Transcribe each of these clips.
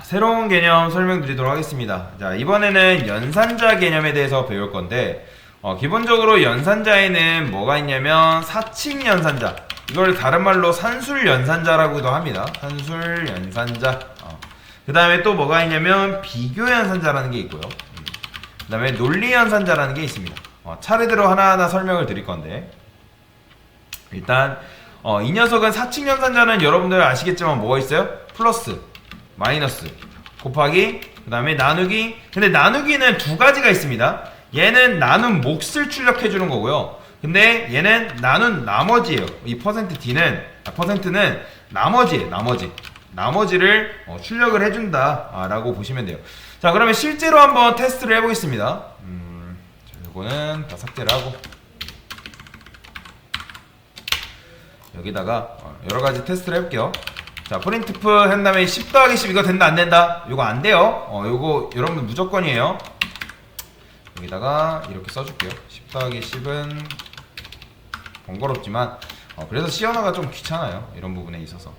새로운 개념 설명드리도록 하겠습니다. 자, 이번에는 연산자 개념에 대해서 배울 건데, 기본적으로 연산자에는 뭐가 있냐면 사칙 연산자, 이걸 다른 말로 산술 연산자라고도 합니다. 산술 연산자. 그 다음에 또 뭐가 있냐면 비교 연산자라는 게 있고요. 그 다음에 논리 연산자라는 게 있습니다. 차례대로 하나하나 설명을 드릴 건데, 일단 이 녀석은 사칙 연산자는 여러분들 아시겠지만 뭐가 있어요? 플러스, 마이너스, 곱하기, 그 다음에 나누기. 근데 나누기는 두 가지가 있습니다. 얘는 나눈 몫을 출력해 주는 거고요. 근데 얘는 나눈 나머지예요. 이 %d는 %는 나머지예요. 나머지를 출력을 해준다 라고 보시면 돼요. 자, 그러면 실제로 한번 테스트를 해보겠습니다. 자, 요거는 다 삭제를 하고 여기다가 여러가지 테스트를 해볼게요. 자, 프린트프 한 다음에 10 더하기 10 이거 된다 안 된다? 요거 안 돼요. 요거 여러분들 무조건이에요. 여기다가 이렇게 써줄게요. 10 더하기 10은 번거롭지만 그래서 시언어가 좀 귀찮아요. 이런 부분에 있어서.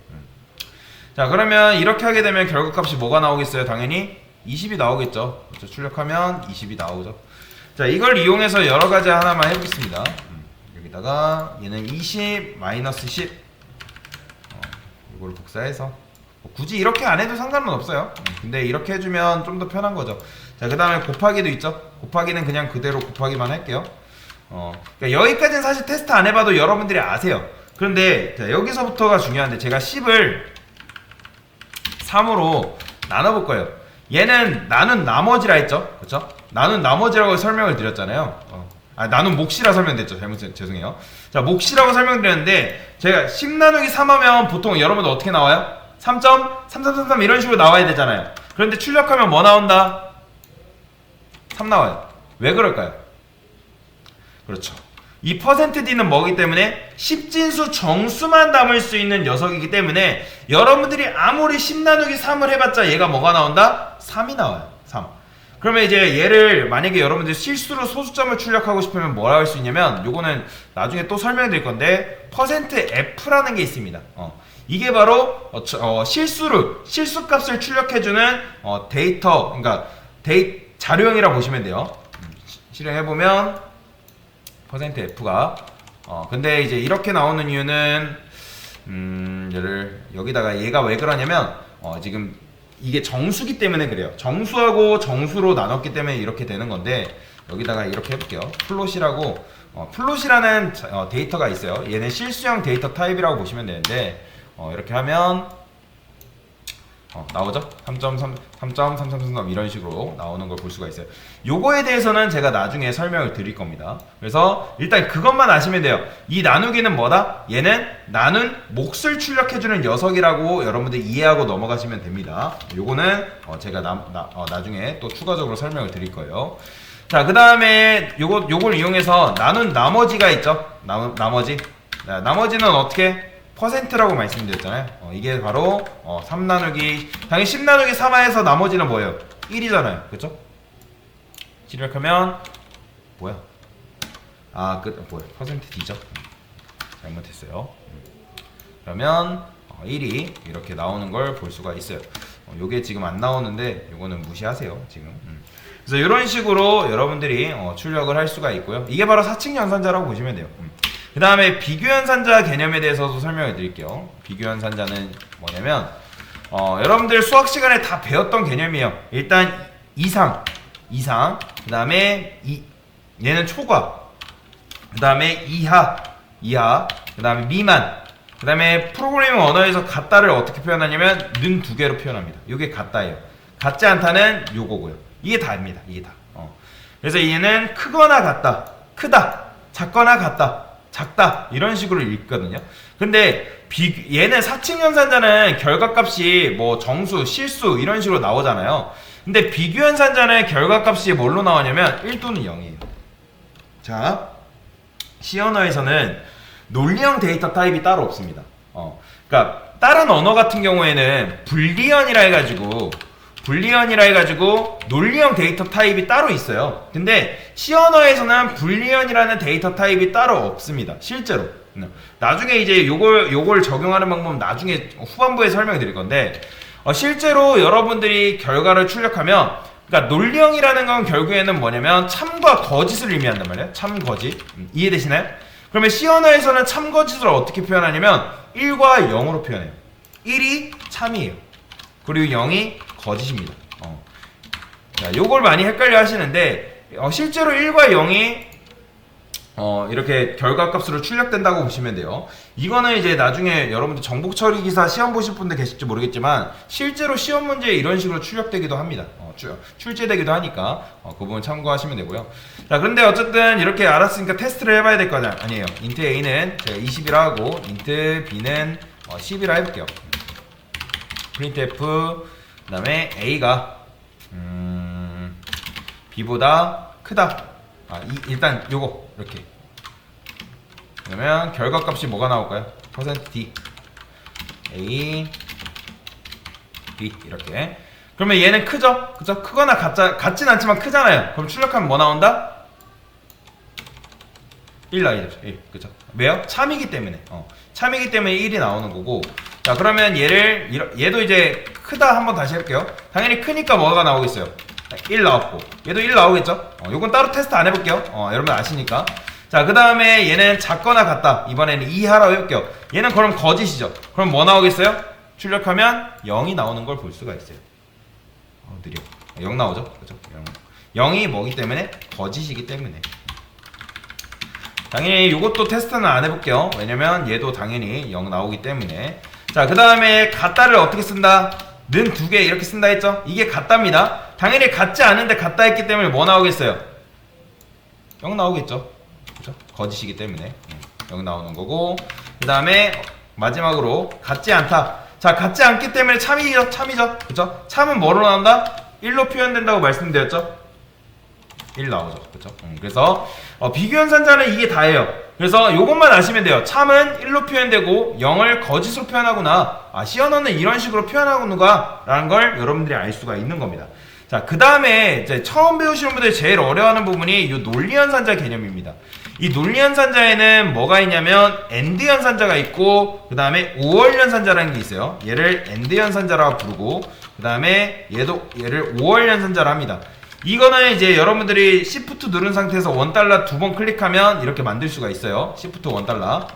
자, 그러면 이렇게 하게 되면 결과값이 뭐가 나오겠어요? 당연히 20이 나오겠죠. 그렇죠? 출력하면 20이 나오죠. 자, 이걸 이용해서 여러가지 하나만 해보겠습니다. 여기다가 얘는 20 마이너스 10 이걸 복사해서 굳이 이렇게 안 해도 상관은 없어요. 근데 이렇게 해주면 좀 더 편한 거죠. 자, 그 다음에 곱하기도 있죠. 곱하기는 그냥 그대로 곱하기만 할게요. 그러니까 여기까지는 사실 테스트 안 해봐도 여러분들이 아세요. 그런데 자, 여기서부터가 중요한데 제가 10을 3으로 나눠볼 거예요. 얘는 나눈 나머지라 했죠. 그렇죠? 나눈 나머지라고 설명을 드렸잖아요. 나눈 몫이라 설명됐죠. 죄송해요. 자, 몫이라고 설명드렸는데 제가 10 나누기 3 하면 보통 여러분들 어떻게 나와요? 3.3333 이런 식으로 나와야 되잖아요. 그런데 출력하면 뭐 나온다? 3 나와요. 왜 그럴까요? 그렇죠. 이 %d는 뭐기 때문에 10진수 정수만 담을 수 있는 녀석이기 때문에 여러분들이 아무리 10 나누기 3을 해봤자 얘가 뭐가 나온다? 3이 나와요. 3. 그러면 이제 얘를 만약에 여러분들이 실수로 소수점을 출력하고 싶으면 뭐라 할 수 있냐면 요거는 나중에 또 설명드릴 건데 %f라는 게 있습니다. 이게 바로 실수값을 출력해주는 데이터, 그러니까 자료형이라 보시면 돼요. 실행해보면 %f가 근데 이제 이렇게 나오는 이유는 얘를 여기다가 얘가 왜 그러냐면 지금 이게 정수기 때문에 그래요. 정수하고 정수로 나눴기 때문에 이렇게 되는 건데 여기다가 이렇게 해볼게요. 플롯이라고 플롯이라는 데이터가 있어요. 얘는 실수형 데이터 타입이라고 보시면 되는데 이렇게 하면 나오죠? 3.3333 이런 식으로 나오는 걸 볼 수가 있어요. 요거에 대해서는 제가 나중에 설명을 드릴 겁니다. 그래서 일단 그것만 아시면 돼요. 이 나누기는 뭐다? 얘는 나눈 몫을 출력해주는 녀석이라고 여러분들 이해하고 넘어가시면 됩니다. 요거는 제가 나중에 또 추가적으로 설명을 드릴 거예요. 자, 그 다음에 요걸 이용해서 나눈 나머지가 있죠? 나머지. 나머지는 어떻게? %라고 말씀드렸잖아요. 이게 바로 3 나누기 당연히 10 나누기 3하에서 나머지는 뭐예요? 1이잖아요. 그쵸? 출력하면 뭐야? 뭐야? %d죠? 잘못했어요. 그러면 1이 이렇게 나오는 걸 볼 수가 있어요. 요게 지금 안 나오는데 요거는 무시하세요. 지금. 그래서 이런 식으로 여러분들이 출력을 할 수가 있고요. 이게 바로 사칙 연산자라고 보시면 돼요. 그 다음에 비교연산자 개념에 대해서도 설명을 드릴게요. 비교연산자는 뭐냐면 여러분들 수학 시간에 다 배웠던 개념이에요. 일단 이상 그 다음에 얘는 초과, 그 다음에 이하 그 다음에 미만, 그 다음에 프로그래밍 언어에서 같다를 어떻게 표현하냐면 는 두 개로 표현합니다. 이게 같다예요. 같지 않다는 요거고요. 이게 다입니다. 이게 다. 그래서 얘는 크거나 같다, 크다, 작거나 같다, 작다 이런 식으로 읽거든요. 근데 얘는 사칙연산자는 결과값이 뭐 정수, 실수 이런 식으로 나오잖아요. 근데 비교연산자는 결과값이 뭘로 나오냐면 1 또는 0이에요. 자, 시언어에서는 논리형 데이터 타입이 따로 없습니다. 그러니까 다른 언어 같은 경우에는 불리언이라 해가지고 논리형 데이터 타입이 따로 있어요. 근데 C언어에서는 불리언이라는 데이터 타입이 따로 없습니다. 실제로. 나중에 이제 요걸 적용하는 방법은 나중에 후반부에 설명드릴 건데 실제로 여러분들이 결과를 출력하면, 그러니까 논리형이라는 건 결국에는 뭐냐면 참과 거짓을 의미한단 말이에요. 참, 거짓. 이해되시나요? 그러면 C 언어에서는 참, 거짓을 어떻게 표현하냐면 1과 0으로 표현해요. 1이 참이에요. 그리고 0이 거짓입니다. 자, 요걸 많이 헷갈려 하시는데, 실제로 1과 0이 이렇게 결과값으로 출력된다고 보시면 돼요. 이거는 이제 나중에 여러분들 정복 처리 기사 시험 보실 분들 계실지 모르겠지만 실제로 시험 문제에 이런 식으로 출력되기도 합니다. 출제되기도 하니까 그 부분 참고하시면 되고요. 자, 그런데 어쨌든 이렇게 알았으니까 테스트를 해봐야 될 거 아니에요. 인트 A는 제가 20이라 하고 인트 B는 10이라 해볼게요. printf 그 다음에 A가 B보다 크다. 일단 요거 이렇게. 그러면 결과값이 뭐가 나올까요? %d A B 이렇게. 그러면 얘는 크죠? 그죠? 크거나 같진 않지만 크잖아요. 그럼 출력하면 뭐 나온다? 1 나오죠. 1. 그죠? 왜요? 참이기 때문에. 참이기 때문에 1이 나오는 거고. 자, 그러면 얘도 이제 크다 한번 다시 해볼게요. 당연히 크니까 뭐가 나오겠어요? 1 나왔고. 얘도 1 나오겠죠? 요건 따로 테스트 안 해볼게요. 여러분 아시니까. 자, 그 다음에 얘는 작거나 같다. 이번에는 2 하라고 해볼게요. 얘는 그럼 거짓이죠. 그럼 뭐 나오겠어요? 출력하면 0이 나오는 걸 볼 수가 있어요. 느려. 0 나오죠? 그죠? 0이 뭐기 때문에? 거짓이기 때문에. 당연히 이것도 테스트는 안 해볼게요. 왜냐면 얘도 당연히 0 나오기 때문에. 자, 그 다음에 같다를 어떻게 쓴다? 는 2개 이렇게 쓴다 했죠? 이게 같답니다. 당연히 같지 않은데 같다 했기 때문에 뭐 나오겠어요? 0 나오겠죠? 그죠? 거짓이기 때문에 0 나오는 거고. 그 다음에 마지막으로 같지 않다. 자, 같지 않기 때문에 참이죠? 그죠? 참은 뭐로 나온다? 1로 표현된다고 말씀드렸죠? 1 나오죠. 그죠? 그래서 비교연산자는 이게 다예요. 그래서 요것만 아시면 돼요. 참은 1로 표현되고 0을 거짓으로 표현하구나. C 언어는 이런 식으로 표현하구나 라는 걸 여러분들이 알 수가 있는 겁니다. 자, 그 다음에 이제 처음 배우시는 분들이 제일 어려워하는 부분이 이 논리연산자 개념입니다. 이 논리연산자에는 뭐가 있냐면 AND 연산자가 있고 그 다음에 OR 연산자라는 게 있어요. 얘를 AND 연산자라고 부르고 그 다음에 얘를 OR 연산자라 합니다. 이거는 이제 여러분들이 Shift 누른 상태에서 $1 두 번 클릭하면 이렇게 만들 수가 있어요. Shift $1.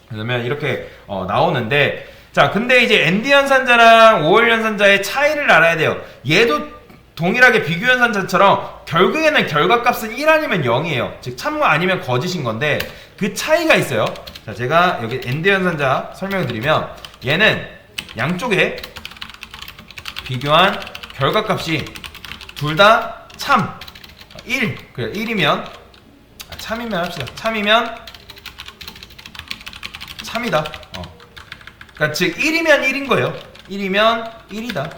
그러면 이렇게 나오는데, 자, 근데 이제 AND 연산자랑 OR 연산자의 차이를 알아야 돼요. 얘도 동일하게 비교 연산자처럼 결국에는 결과값은 1 아니면 0이에요. 즉 참 아니면 거짓인 건데 그 차이가 있어요. 자, 제가 여기 AND 연산자 설명을 드리면 얘는 양쪽에 비교한 결과값이 둘 다 참 1. 그래, 1이면 참이면 합시다. 참이면 참이다. 그러니까 즉 1이면 1인 거예요. 1이면 1이다.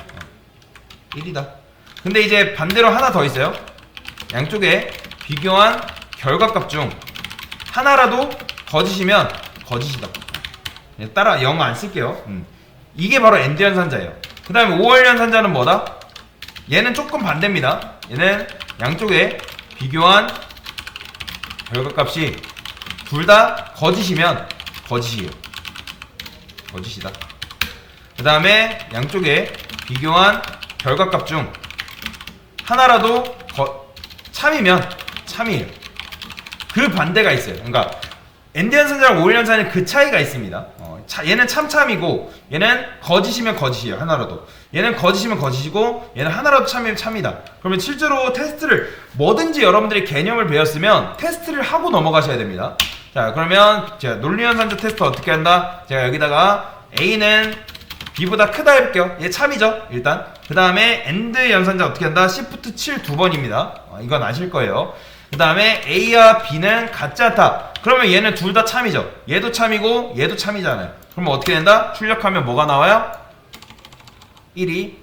1이다. 근데 이제 반대로 하나 더 있어요. 양쪽에 비교한 결과값 중 하나라도 거짓이면 거짓이다. 따라 0 안 쓸게요. 이게 바로 AND 연산자예요. 그 다음에 OR 연산자는 뭐다? 얘는 조금 반대입니다. 얘는 양쪽에 비교한 결과값이 둘 다 거짓이면 거짓이에요. 거짓이다. 그 다음에 양쪽에 비교한 결과값 중 하나라도 참이면 참이에요. 그 반대가 있어요. 그러니까 AND 연산자랑 OR 연산자는 그 차이가 있습니다. 얘는 참이고 얘는 거짓이면 거짓이에요. 하나라도. 얘는 거짓이면 거짓이고 얘는 하나라도 참이면 참이다. 그러면 실제로 테스트를 뭐든지 여러분들이 개념을 배웠으면 테스트를 하고 넘어가셔야 됩니다. 자, 그러면 제가 논리연산자 테스트 어떻게 한다? 제가 여기다가 A는 B보다 크다 해볼게요. 얘 참이죠, 일단. 그 다음에 AND 연산자 어떻게 한다? Shift 7 두 번입니다. 이건 아실 거예요. 그 다음에 A와 B는 같지 않다. 그러면 얘는 둘 다 참이죠. 얘도 참이고 얘도 참이잖아요. 그러면 어떻게 된다? 출력하면 뭐가 나와요? 1이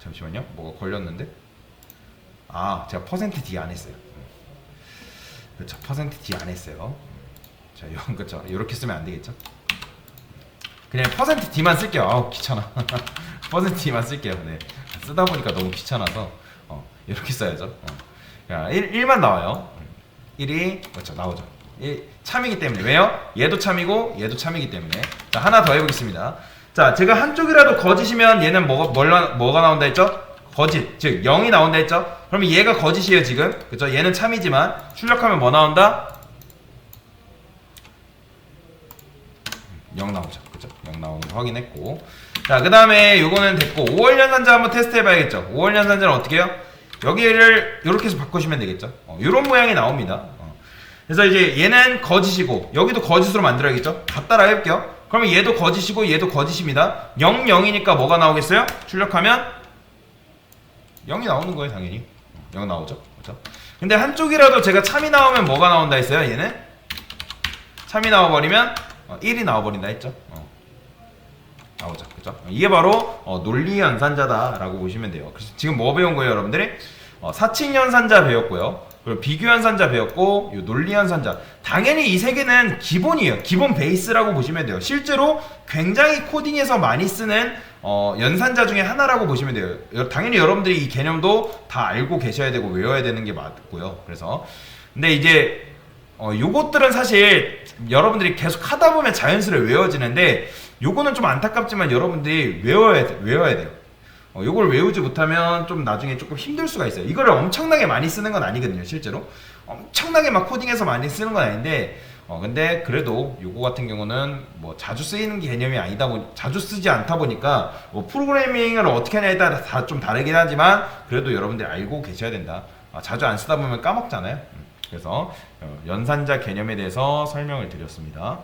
잠시만요. 뭐가 걸렸는데? 제가 %d 안 했어요. 그렇죠. %d 안 했어요. 자, 이건 그렇죠. 이렇게 쓰면 안 되겠죠? 그냥 %d만 쓸게요. 귀찮아. %d만 쓸게요. 네. 쓰다 보니까 너무 귀찮아서 이렇게 써야죠. 1만 나와요. 1이 그렇죠. 나오죠. 1 참이기 때문에. 왜요? 얘도 참이고 얘도 참이기 때문에. 자, 하나 더 해보겠습니다. 자, 제가 한쪽이라도 거짓이면 얘는 뭐가 나온다 했죠? 거짓, 즉 0이 나온다 했죠? 그러면 얘가 거짓이에요 지금, 그쵸? 얘는 참이지만 출력하면 뭐 나온다? 0 나오죠, 그쵸? 0 나오는 거 확인했고, 자, 그 다음에 요거는 됐고, 5월 연산자 한번 테스트 해봐야겠죠? 5월 연산자는 어떻게 해요? 여기를 이렇게 해서 바꾸시면 되겠죠? 요런 모양이 나옵니다. 그래서 이제 얘는 거짓이고 여기도 거짓으로 만들어야겠죠? 다 따라 해볼게요. 그러면 얘도 거짓이고 얘도 거짓입니다. 0, 0이니까 뭐가 나오겠어요? 출력하면 0이 나오는 거예요, 당연히. 0 나오죠? 그렇죠? 근데 한쪽이라도 제가 참이 나오면 뭐가 나온다 했어요? 얘는 참이 나와버리면 1이 나와버린다 했죠? 나오죠, 그죠? 이게 바로 논리 연산자다 라고 보시면 돼요. 그래서 지금 뭐 배운 거예요, 여러분들이? 사칙 연산자 배웠고요, 그리고 비교 연산자 배웠고, 요 논리 연산자. 당연히 이 세 개는 기본이에요. 기본 베이스라고 보시면 돼요. 실제로 굉장히 코딩에서 많이 쓰는 연산자 중에 하나라고 보시면 돼요. 당연히 여러분들이 이 개념도 다 알고 계셔야 되고 외워야 되는 게 맞고요. 그래서 근데 이제 요것들은 사실 여러분들이 계속 하다 보면 자연스레 외워지는데, 요거는 좀 안타깝지만 여러분들이 외워야 돼요. 요걸 외우지 못하면 좀 나중에 조금 힘들 수가 있어요. 이거를 엄청나게 많이 쓰는 건 아니거든요, 실제로. 엄청나게 막 코딩해서 많이 쓰는 건 아닌데, 근데 그래도 요거 같은 경우는 뭐 자주 쓰이는 개념이 아니다 보니, 자주 쓰지 않다 보니까 뭐 프로그래밍을 어떻게 하냐에 따라 다 좀 다르긴 하지만 그래도 여러분들이 알고 계셔야 된다. 자주 안 쓰다 보면 까먹잖아요. 그래서 연산자 개념에 대해서 설명을 드렸습니다.